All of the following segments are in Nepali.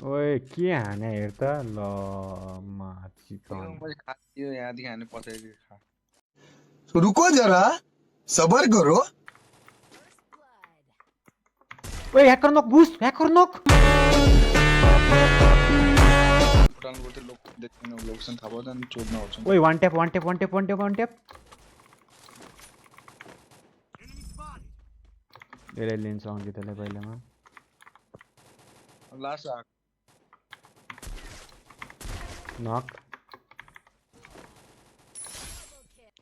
ओए के हाने हेर त ल मा चिकन मैले खायो यहाँदेखि हाने पछाडि खा रुको जरा सबर करो ओए ह्याकर नक बुस्ट ह्याकर नक फुटाउनु पर्थ्यो लोक देख्दैन लोकेसन थाहा पाउँदैन चोर्न आउँछ ओए one tap one tap one tap one tap one tap धेरै लिन्छ अङ्कितले पहिलामा लास्ट आएको नक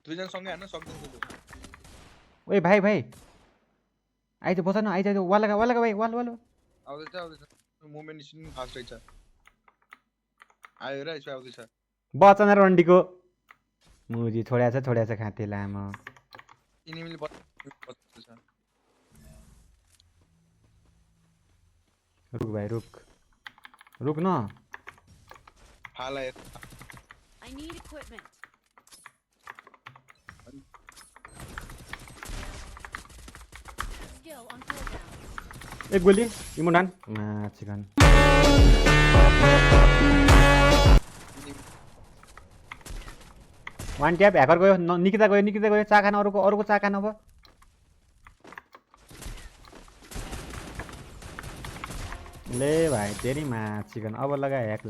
दुईजना सँगै हान्न सक्दैन त्यो ओए भाइ भाइ आइज बस न आइज वाल लगा भाइ वाल वाल आउँदैछ मुभमेन्ट निस्किनु फास्ट रहेछ आयो र यसो आउँदैछ बचन रन्डीको मुजी छोड्या छ खाते लामो इनिमीले बच्दैछ रुक भाइ रुक रुक न फाला I need equipment. Skill on cooldown. एक गोली इमोडान चिकन वान ट्याप ह्याकर गयो निकिता गयो चाखान अरूको चाखान अब ले भाइ तेरी मा चिकन अब लगा ह्याक